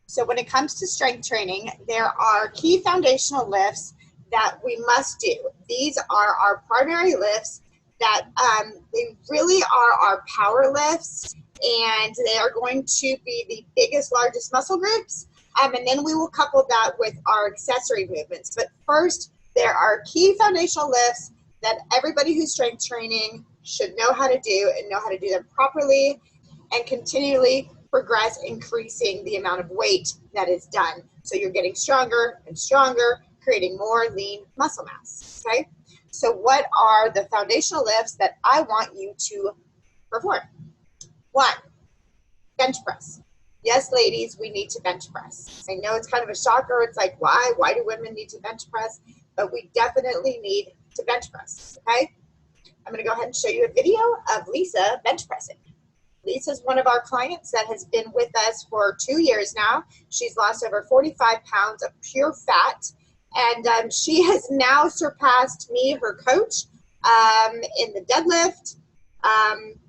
So when it comes to strength training, there are key foundational lifts that we must do. These are our primary lifts that they really are our power lifts, and they are going to be the biggest, largest muscle groups. And then we will couple that with our accessory movements. But first, there are key foundational lifts that everybody who's strength training should know how to do and know how to do them properly and continually progress, increasing the amount of weight that is done. So you're getting stronger and stronger, creating more lean muscle mass, okay? So what are the foundational lifts that I want you to perform? 1, bench press. Yes, ladies, we need to bench press. I know it's kind of a shocker. It's like, why? Why do women need to bench press? But we definitely need to bench press, okay? I'm going to go ahead and show you a video of Lisa bench pressing. Lisa is one of our clients that has been with us for 2 years now. She's lost over 45 pounds of pure fat, and she has now surpassed me, her coach, in the deadlift,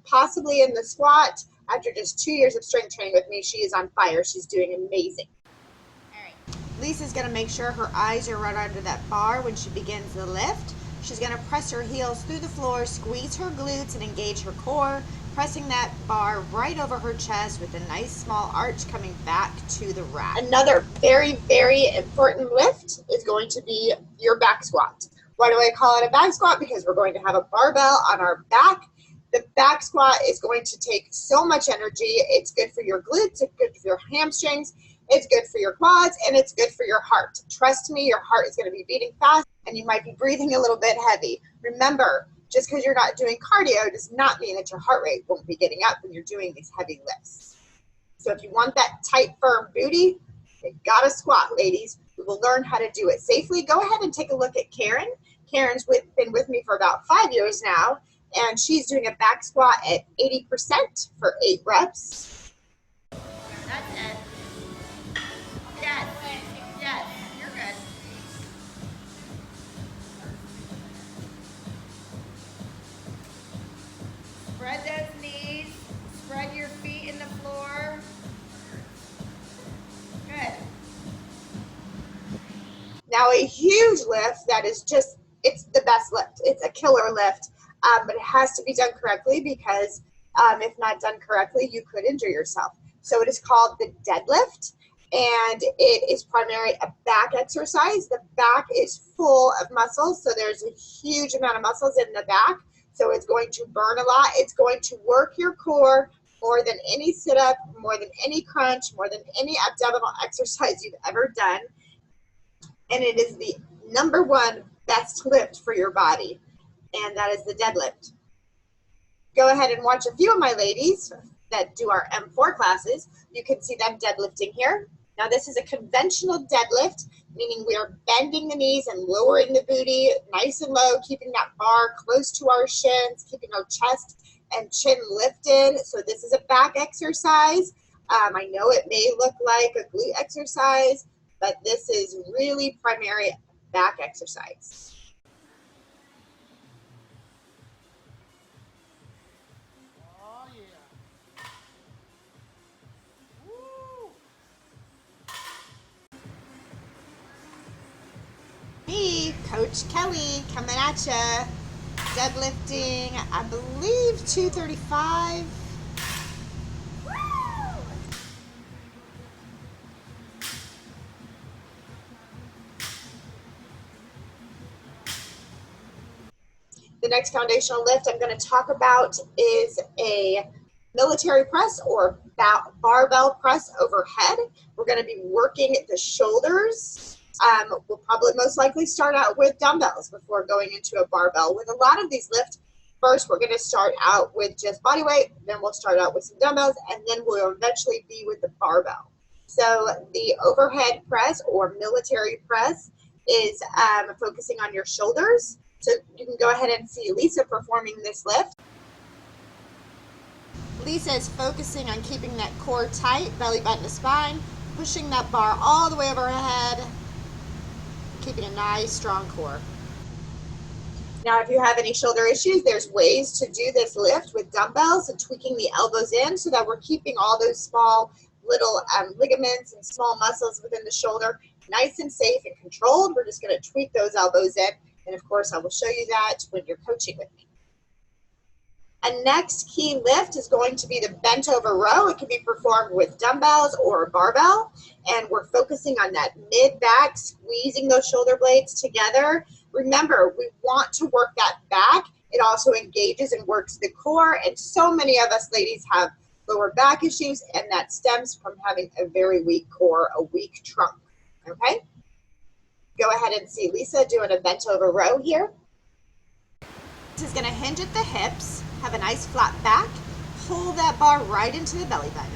possibly in the squat. After just 2 years of strength training with me, she is on fire. She's doing amazing. All right. Lisa's going to make sure her eyes are right under that bar when she begins the lift. She's going to press her heels through the floor, squeeze her glutes, and engage her core, pressing that bar right over her chest with a nice small arch coming back to the rack. Another very, very important lift is going to be your back squat. Why do I call it a back squat? Because we're going to have a barbell on our back. The back squat is going to take so much energy. It's good for your glutes, it's good for your hamstrings, it's good for your quads, and it's good for your heart. Trust me, your heart is going to be beating fast, and you might be breathing a little bit heavy. Remember, just because you're not doing cardio does not mean that your heart rate won't be getting up when you're doing these heavy lifts. So if you want that tight, firm booty, you gotta squat, ladies. We will learn how to do it safely. Go ahead and take a look at Karen. Karen's been with me for about 5 years now, and she's doing a back squat at 80% for 8 reps. That's it. Yes, yes, you're good. Spread those knees, spread your feet in the floor. Good. Now a huge lift that is just, it's the best lift. It's a killer lift, but it has to be done correctly because if not done correctly, you could injure yourself. So it is called the deadlift, and it is primarily a back exercise. The back is full of muscles, so there's a huge amount of muscles in the back. So it's going to burn a lot. It's going to work your core more than any sit-up, more than any crunch, more than any abdominal exercise you've ever done. And it is the #1 best lift for your body, and that is the deadlift. Go ahead and watch a few of my ladies that do our M4 classes. You can see them deadlifting here. Now this is a conventional deadlift, meaning we are bending the knees and lowering the booty nice and low, keeping that bar close to our shins, keeping our chest and chin lifted. So this is a back exercise. I know it may look like a glute exercise, but this is really primary back exercise. Oh yeah. Woo. Me, Coach Kelly, coming at ya. Deadlifting, I believe 235. The next foundational lift I'm going to talk about is a military press or barbell press overhead. We're going to be working the shoulders. We'll probably most likely start out with dumbbells before going into a barbell. With a lot of these lifts, first we're going to start out with just body weight, then we'll start out with some dumbbells, and then we'll eventually be with the barbell. So the overhead press or military press is focusing on your shoulders. So you can go ahead and see Lisa performing this lift. Lisa is focusing on keeping that core tight, belly button to spine, pushing that bar all the way over her head, keeping a nice strong core. Now if you have any shoulder issues, there's ways to do this lift with dumbbells and tweaking the elbows in so that we're keeping all those small little ligaments and small muscles within the shoulder, nice and safe and controlled. We're just going to tweak those elbows in. And of course, I will show you that when you're coaching with me. A next key lift is going to be the bent over row. It can be performed with dumbbells or a barbell. And we're focusing on that mid-back, squeezing those shoulder blades together. Remember, we want to work that back. It also engages and works the core. And so many of us ladies have lower back issues, and that stems from having a very weak core, a weak trunk, okay? Go ahead and see Lisa doing a bent over row here. This is gonna hinge at the hips, have a nice flat back, pull that bar right into the belly button.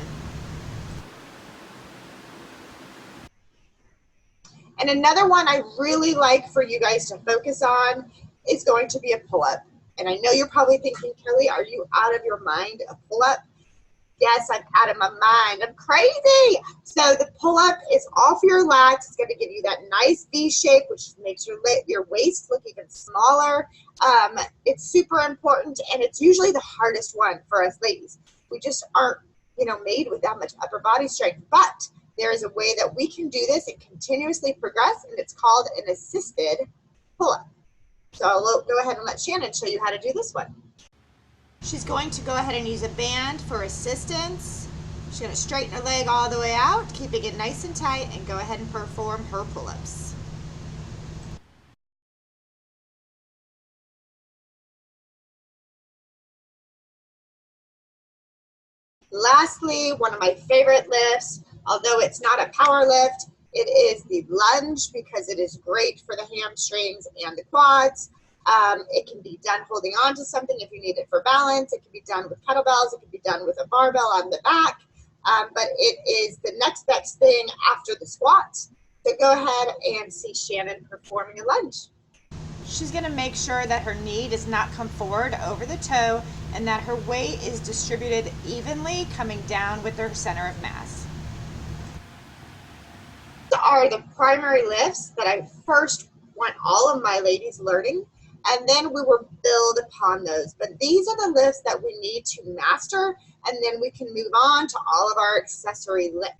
And another one I really like for you guys to focus on is going to be a pull-up. And I know you're probably thinking, Kelly, are you out of your mind, a pull-up? Yes, I'm out of my mind. I'm crazy. So the pull-up is off your lats. It's going to give you that nice V shape, which makes your waist look even smaller. It's super important, and it's usually the hardest one for us ladies. We just aren't, made with that much upper body strength. But there is a way that we can do this and continuously progress, and it's called an assisted pull-up. So I'll go ahead and let Shannon show you how to do this one. She's going to go ahead and use a band for assistance. She's going to straighten her leg all the way out, keeping it nice and tight, and go ahead and perform her pull-ups. Lastly, one of my favorite lifts, although it's not a power lift, it is the lunge because it is great for the hamstrings and the quads. It can be done holding on to something if you need it for balance. It can be done with kettlebells. It can be done with a barbell on the back. But it is the next best thing after the squats. So go ahead and see Shannon performing a lunge. She's going to make sure that her knee does not come forward over the toe and that her weight is distributed evenly, coming down with her center of mass. These are the primary lifts that I first want all of my ladies learning, and then we will build upon those. But these are the lifts that we need to master, and then we can move on to all of our accessory lifts.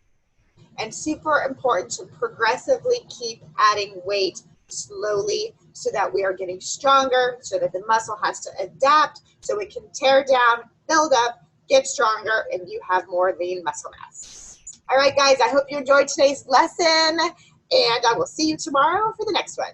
And super important to progressively keep adding weight slowly so that we are getting stronger, so that the muscle has to adapt, so it can tear down, build up, get stronger, and you have more lean muscle mass. All right, guys, I hope you enjoyed today's lesson, and I will see you tomorrow for the next one.